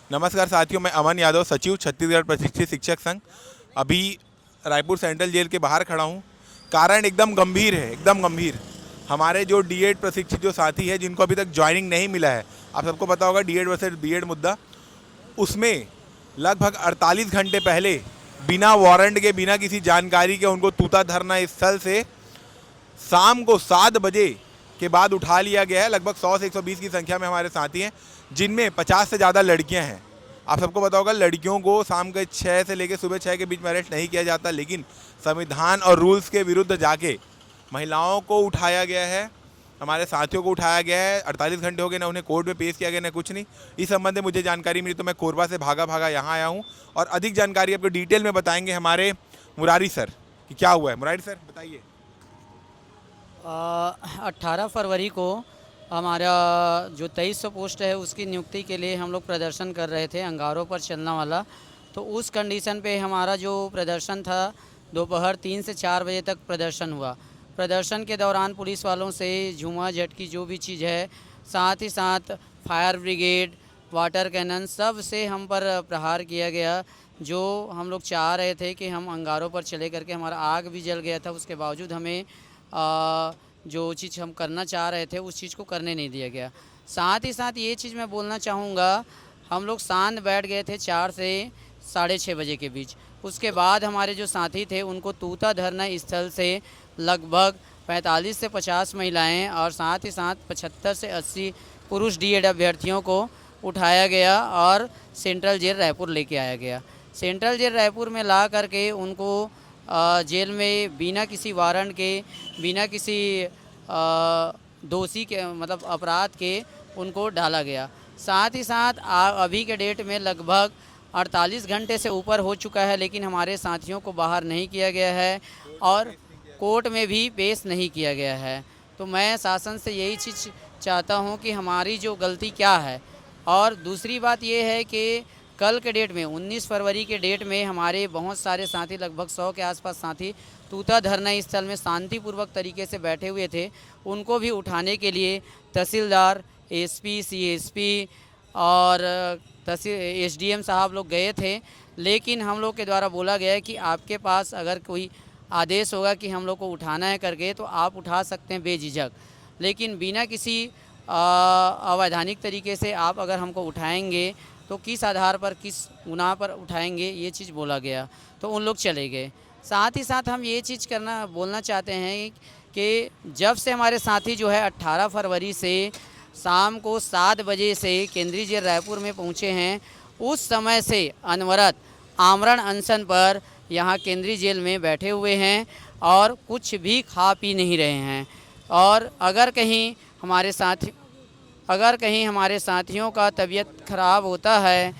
नमस्कार साथियों, मैं अमन यादव, सचिव छत्तीसगढ़ प्रशिक्षित शिक्षक संघ। अभी रायपुर सेंट्रल जेल के बाहर खड़ा हूँ। कारण एकदम गंभीर है, एकदम गंभीर। हमारे जो डीएड प्रशिक्षित जो साथी है, जिनको अभी तक ज्वाइनिंग नहीं मिला है, आप सबको पता होगा डीएड वर्सेस बीएड मुद्दा, उसमें लगभग 48 घंटे पहले बिना वारंट के, बिना किसी जानकारी के उनको तूता धरना स्थल से शाम को 7 बजे के बाद उठा लिया गया है। लगभग 100 से 120 की संख्या में हमारे साथी हैं, जिनमें 50 से ज़्यादा लड़कियां हैं। आप सबको पता होगा लड़कियों को शाम के 6 से लेकर सुबह 6 के बीच में अरेस्ट नहीं किया जाता, लेकिन संविधान और रूल्स के विरुद्ध जाके महिलाओं को उठाया गया है, हमारे साथियों को उठाया गया है। 48 घंटे हो गए, ना उन्हें कोर्ट में पेश किया गया, ना कुछ नहीं। इस संबंध में मुझे जानकारी मिली तो मैं कोरबा से भागा भागा यहाँ आया हूँ, और अधिक जानकारी आपको डिटेल में बताएंगे हमारे मुरारी सर कि क्या हुआ है। मुरारी सर बताइए। 18 फरवरी को हमारा जो 2300 पोस्ट है उसकी नियुक्ति के लिए हम लोग प्रदर्शन कर रहे थे, अंगारों पर चलने वाला। तो उस कंडीशन पे हमारा जो प्रदर्शन था, दोपहर 3 से 4 बजे तक प्रदर्शन हुआ। प्रदर्शन के दौरान पुलिस वालों से झुमा झटकी जो भी चीज़ है, साथ ही साथ फायर ब्रिगेड, वाटर कैनन, सब से हम पर प्रहार किया गया। जो हम लोग चाह रहे थे कि हम अंगारों पर चले करके, हमारा आग भी जल गया था, उसके बावजूद हमें जो चीज़ हम करना चाह रहे थे उस चीज़ को करने नहीं दिया गया। साथ ही साथ ये चीज़ मैं बोलना चाहूँगा, हम लोग शांत बैठ गए थे 4 से 6:30 बजे के बीच। उसके बाद हमारे जो साथी थे उनको तूता धरना स्थल से लगभग 45 से 50 महिलाएं और साथ ही साथ 75 से 80 पुरुष डीएड अभ्यर्थियों को उठाया गया और सेंट्रल जेल रायपुर लेके आया गया। सेंट्रल जेल रायपुर में ला करके उनको जेल में बिना किसी वारंट के, बिना किसी दोषी के मतलब अपराध के उनको डाला गया। साथ ही साथ अभी के डेट में लगभग 48 घंटे से ऊपर हो चुका है, लेकिन हमारे साथियों को बाहर नहीं किया गया है और कोर्ट में भी पेश नहीं किया गया है। तो मैं शासन से यही चीज़ चाहता हूं कि हमारी जो गलती क्या है। और दूसरी बात ये है कि कल के डेट में 19 फरवरी के डेट में हमारे बहुत सारे साथी, लगभग 100 के आसपास साथी तूता धरना स्थल में शांतिपूर्वक तरीके से बैठे हुए थे। उनको भी उठाने के लिए तहसीलदार, एसपी, सीएसपी और एसडीएम साहब लोग गए थे, लेकिन हम लोग के द्वारा बोला गया है कि आपके पास अगर कोई आदेश होगा कि हम लोग को उठाना है करके तो आप उठा सकते हैं बेझिझक, लेकिन बिना किसी अवैधानिक तरीके से आप अगर हमको उठाएंगे तो किस आधार पर, किस गुनाह पर उठाएंगे, ये चीज़ बोला गया। तो उन लोग चले गए। साथ ही साथ हम ये चीज़ बोलना चाहते हैं कि जब से हमारे साथी जो है 18 फरवरी से शाम को 7 बजे से केंद्रीय जेल रायपुर में पहुँचे हैं, उस समय से अनवरत आमरण अनशन पर यहाँ केंद्रीय जेल में बैठे हुए हैं और कुछ भी खा पी नहीं रहे हैं। और अगर कहीं हमारे साथियों का तबीयत ख़राब होता है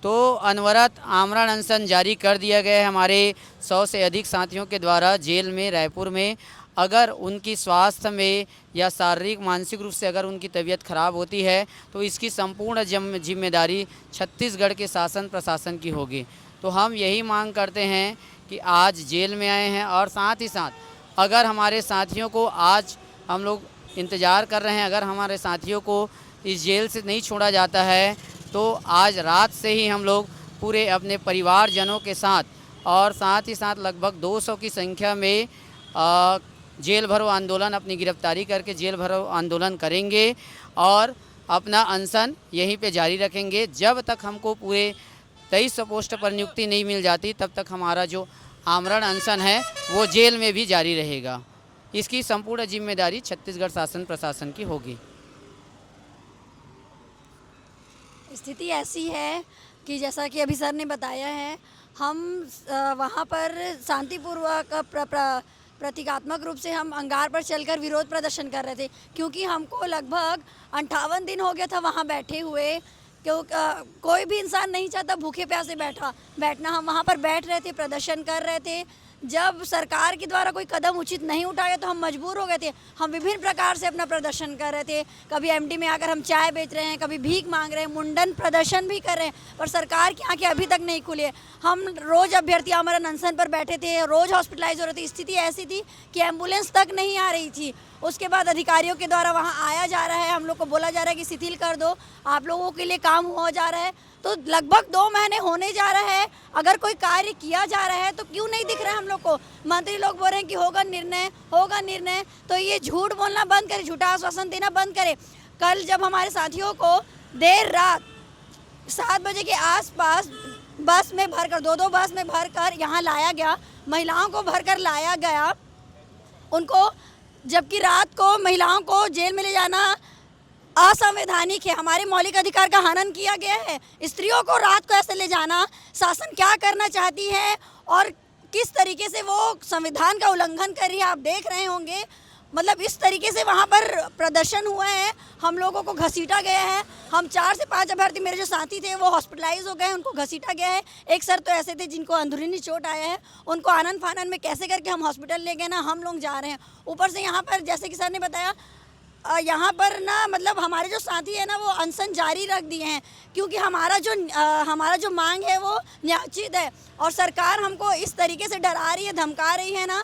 तो अनवरत आमरण अनशन जारी कर दिया गया है हमारे 100 से अधिक साथियों के द्वारा जेल में, रायपुर में। अगर उनकी स्वास्थ्य में या शारीरिक मानसिक रूप से अगर उनकी तबीयत ख़राब होती है तो इसकी संपूर्ण जिम्मेदारी छत्तीसगढ़ के शासन प्रशासन की होगी। तो हम यही मांग करते हैं कि आज जेल में आए हैं और साथ ही साथ अगर हमारे साथियों को, आज हम लोग इंतज़ार कर रहे हैं, अगर हमारे साथियों को इस जेल से नहीं छोड़ा जाता है तो आज रात से ही हम लोग पूरे अपने परिवारजनों के साथ और साथ ही साथ लगभग 200 की संख्या में जेल भरो आंदोलन, अपनी गिरफ्तारी करके जेल भरो आंदोलन करेंगे और अपना अनशन यहीं पे जारी रखेंगे। जब तक हमको पूरे 2300 पोस्ट पर नियुक्ति नहीं मिल जाती तब तक हमारा जो आमरण अनशन है वो जेल में भी जारी रहेगा। इसकी संपूर्ण जिम्मेदारी छत्तीसगढ़ शासन प्रशासन की होगी। स्थिति ऐसी है कि जैसा कि अभी सर ने बताया है, हम वहाँ पर शांतिपूर्वक प्रतीकात्मक रूप से हम अंगार पर चलकर विरोध प्रदर्शन कर रहे थे, क्योंकि हमको लगभग 58 दिन हो गया था वहाँ बैठे हुए। क्यों कोई भी इंसान नहीं चाहता भूखे प्यासे बैठना। हम वहाँ पर बैठ रहे थे, प्रदर्शन कर रहे थे। जब सरकार के द्वारा कोई कदम उचित नहीं उठाया तो हम मजबूर हो गए थे। हम विभिन्न प्रकार से अपना प्रदर्शन कर रहे थे। कभी एमडी में आकर हम चाय बेच रहे हैं, कभी भीख मांग रहे हैं, मुंडन प्रदर्शन भी कर रहे हैं, पर सरकार की आंखें अभी तक नहीं खुली है। हम रोज़ अभ्यर्थी आमरण अनशन पर बैठे थे, रोज़ हॉस्पिटलाइज हो रहे थे। स्थिति ऐसी थी कि एम्बुलेंस तक नहीं आ रही थी उसके बाद अधिकारियों के द्वारा वहाँ आया जा रहा है, हम लोग को बोला जा रहा है कि शिथिल कर दो, आप लोगों के लिए काम हो जा रहा है। तो लगभग 2 महीने होने जा रहा है, अगर कोई कार्य किया जा रहा है तो क्यों नहीं दिख रहा है हम लोग को? मंत्री लोग बोल रहे हैं कि होगा निर्णय, तो ये झूठ बोलना बंद करे, झूठा आश्वासन देना बंद करे। कल जब हमारे साथियों को देर रात 7 बजे के आसपास बस में भरकर, 2-2 बस में भरकर यहाँ लाया गया, महिलाओं को भरकर लाया गया उनको, जबकि रात को महिलाओं को जेल में ले जाना असंवैधानिक है, हमारे मौलिक अधिकार का हनन किया गया है। स्त्रियों को रात को ऐसे ले जाना, शासन क्या करना चाहती है और किस तरीके से वो संविधान का उल्लंघन कर रही है, आप देख रहे होंगे। मतलब इस तरीके से वहाँ पर प्रदर्शन हुआ है, हम लोगों को घसीटा गया है। हम 4 से 5 अभ्यर्थी, मेरे जो साथी थे वो हॉस्पिटलाइज हो गए, उनको घसीटा गया है। एक सर तो ऐसे थे जिनको अंदरूनी चोट आया है, उनको आनन फानन में कैसे करके हम हॉस्पिटल ले गए ना, हम लोग जा रहे हैं। ऊपर से यहाँ पर जैसे कि सर ने बताया, यहाँ पर ना मतलब हमारे जो साथी है ना वो अनशन जारी रख दिए हैं, क्योंकि हमारा जो मांग है वो न्यायोचित है और सरकार हमको इस तरीके से डरा रही है, धमका रही है ना,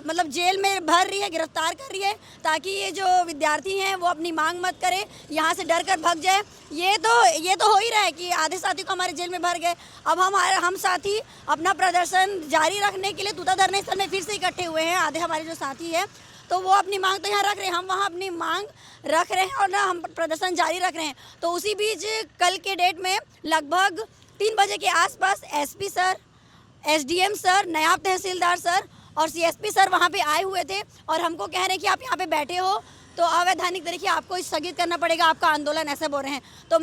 मतलब जेल में भर रही है, गिरफ्तार कर रही है, ताकि ये जो विद्यार्थी हैं वो अपनी मांग मत करें, यहाँ से डर कर भग जाए। ये तो हो ही रहा है कि आधे साथी को हमारे जेल में भर गए। अब हम साथी अपना प्रदर्शन जारी रखने के लिए तूता धरने स्थल में फिर से इकट्ठे हुए हैं। आधे हमारे जो साथी हैं तो वो अपनी मांग तो यहाँ रख रहे हैं, हम वहाँ अपनी मांग रख रहे हैं और ना हम प्रदर्शन जारी रख रहे हैं। तो उसी बीच कल के डेट में लगभग 3 बजे के आसपास एसपी सर, एसडीएम सर, नायब तहसीलदार सर और सीएसपी सर वहाँ पे आए हुए थे और हमको कह रहे हैं कि आप यहाँ पे बैठे हो तो अवैधानिक तरीके आपको स्थगित करना पड़ेगा आपका आंदोलन, ऐसे बोल रहे हैं। तो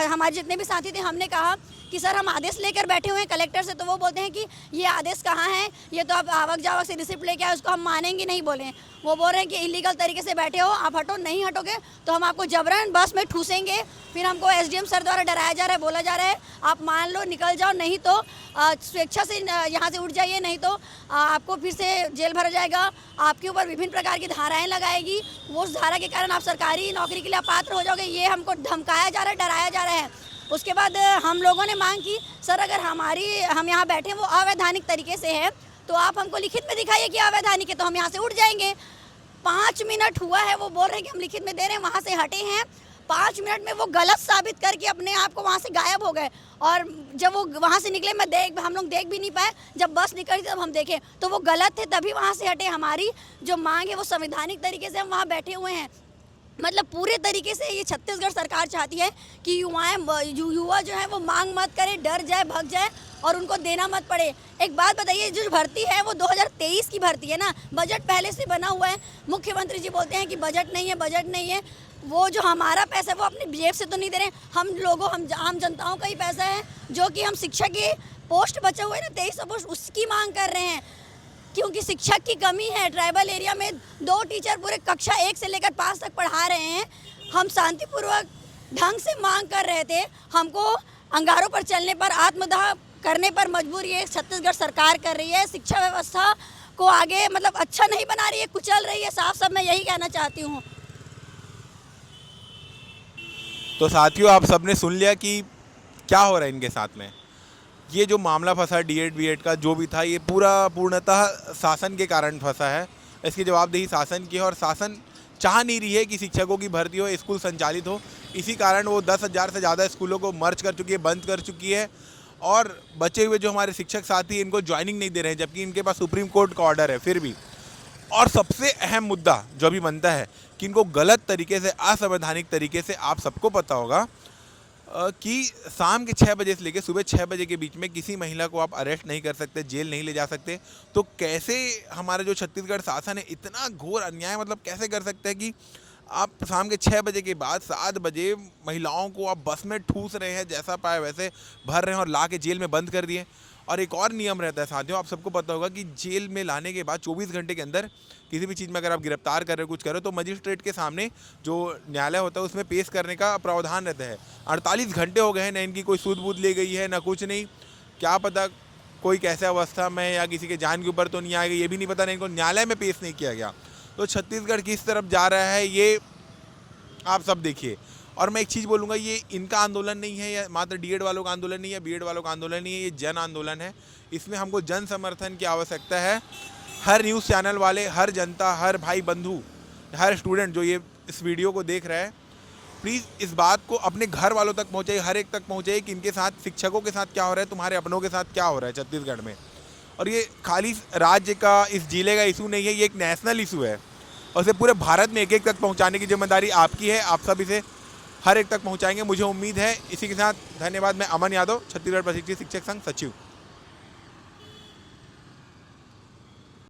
हमारे जितने भी साथी थे हमने कहा कि सर हम आदेश लेकर बैठे हुए हैं कलेक्टर से, तो वो बोलते हैं कि ये आदेश कहाँ है, ये तो आप आवक जावक से रिसिप्ट लेके आए, उसको हम मानेंगे नहीं बोले हैं। वो बोल रहे हैं कि इलीगल तरीके से बैठे हो, आप हटो, नहीं हटोगे तो हम आपको जबरन बस में ठूसेंगे। फिर हमको एसडीएम सर द्वारा डराया जा रहा है, बोला जा रहा है आप मान लो निकल जाओ, नहीं तो स्वेच्छा से यहाँ से उठ जाइए, नहीं तो आपको फिर से जेल भरा जाएगा, आपके ऊपर विभिन्न प्रकार की धाराएं लगाएगी, वो उस धारा के कारण आप सरकारी नौकरी के लिए अपात्र हो जाओगे। ये हमको धमकाया जा रहा है, डराया जा रहा है। उसके बाद हम लोगों ने मांग की, सर अगर हम यहाँ बैठे वो अवैधानिक तरीके से है तो आप हमको लिखित में दिखाइए कि अवैधानिक है, तो हम यहाँ से उठ जाएंगे। 5 मिनट हुआ है, वो बोल रहे हैं कि हम लिखित में दे रहे हैं, वहाँ से हटे हैं। 5 मिनट में वो गलत साबित करके अपने आप को वहाँ से गायब हो गए और जब वो वहाँ से निकले हम लोग देख भी नहीं पाए, जब बस निकली तब हम देखे तो वो गलत थे, तभी वहाँ से हटे। हमारी जो मांग है वो संवैधानिक तरीके से हम वहाँ बैठे हुए हैं। मतलब पूरे तरीके से ये छत्तीसगढ़ सरकार चाहती है कि युवा जो है वो मांग मत करे, डर जाए, भग जाए और उनको देना मत पड़े। एक बात बताइए, जो भर्ती है वो 2023 की भर्ती है ना, बजट पहले से बना हुआ है। मुख्यमंत्री जी बोलते हैं कि बजट नहीं है। वो जो हमारा पैसा है वो अपनी जेब से तो नहीं दे रहे, हम आम जनताओं का ही पैसा है, जो कि हम शिक्षक के पोस्ट बचे हुए ना 2300 पोस्ट, उसकी मांग कर रहे हैं, क्योंकि शिक्षक की कमी है। ट्राइबल एरिया में 2 टीचर पूरे कक्षा 1 से लेकर 5 तक पढ़ा रहे हैं। हम शांतिपूर्वक ढंग से मांग कर रहे थे, हमको अंगारों पर चलने पर, आत्मदाह करने पर मजबूर ये छत्तीसगढ़ सरकार कर रही है। शिक्षा व्यवस्था को आगे मतलब अच्छा नहीं बना रही है, कुचल रही है, साफ मैं यही कहना चाहती हूँ। तो साथियों, आप सबने सुन लिया कि क्या हो रहा है इनके साथ में। ये जो मामला फंसा डीएड बीएड का जो भी था, ये पूर्णतः शासन के कारण फंसा है। इसकी जवाबदेही शासन की है और शासन चाह नहीं रही है कि शिक्षकों की भर्ती हो, स्कूल संचालित हो। इसी कारण वो 10,000 से ज़्यादा स्कूलों को मर्ज कर चुकी है, बंद कर चुकी है और बचे हुए जो हमारे शिक्षक साथी इनको ज्वाइनिंग नहीं दे रहे हैं, जबकि इनके पास सुप्रीम कोर्ट का ऑर्डर है फिर भी। और सबसे अहम मुद्दा जो अभी बनता है कि इनको गलत तरीके से, असंवैधानिक तरीके से, आप सबको पता होगा कि शाम के 6 बजे से लेकर सुबह 6 बजे के बीच में किसी महिला को आप अरेस्ट नहीं कर सकते, जेल नहीं ले जा सकते। तो कैसे हमारा जो छत्तीसगढ़ शासन है इतना घोर अन्याय मतलब कैसे कर सकते हैं कि आप शाम के 6 बजे के बाद 7 बजे महिलाओं को आप बस में ठूस रहे हैं, जैसा पाए वैसे भर रहे हैं और ला के जेल में बंद कर दिए। और एक और नियम रहता है साथियों, आप सबको पता होगा कि जेल में लाने के बाद 24 घंटे के अंदर किसी भी चीज़ में अगर आप गिरफ्तार कर रहे हो, कुछ कर रहे हो, तो मजिस्ट्रेट के सामने जो न्यायालय होता है उसमें पेश करने का प्रावधान रहता है। 48 घंटे हो गए हैं, ना इनकी कोई सूद बूद ले गई है, ना कुछ नहीं। क्या पता कोई कैसे अवस्था में या किसी के जान के ऊपर तो नहीं आएगा, ये भी नहीं पता, नहीं इनको न्यायालय में पेश नहीं किया गया। तो छत्तीसगढ़ किस तरफ जा रहा है ये आप सब देखिए। और मैं एक चीज़ बोलूँगा, ये इनका आंदोलन नहीं है, या मात्र डीएड वालों का आंदोलन नहीं है, बीएड वालों का आंदोलन नहीं है, ये जन आंदोलन है। इसमें हमको जन समर्थन की आवश्यकता है। हर न्यूज़ चैनल वाले, हर जनता, हर भाई बंधु, हर स्टूडेंट जो ये इस वीडियो को देख रहा है, प्लीज़ इस बात को अपने घर वालों तक पहुँचाइए, हर एक तक पहुँचाइए कि इनके साथ, शिक्षकों के साथ क्या हो रहा है, तुम्हारे अपनों के साथ क्या हो रहा है छत्तीसगढ़ में। और ये खाली राज्य का, इस जिले का इशू नहीं है, ये एक नेशनल इशू है और इसे पूरे भारत में एक एक तक पहुंचाने की जिम्मेदारी आपकी है। आप सब इसे हर एक तक पहुंचाएंगे, मुझे उम्मीद है। इसी के साथ धन्यवाद। मैं अमन यादव, छत्तीसगढ़ प्रशिक्षित शिक्षक संघ सचिव।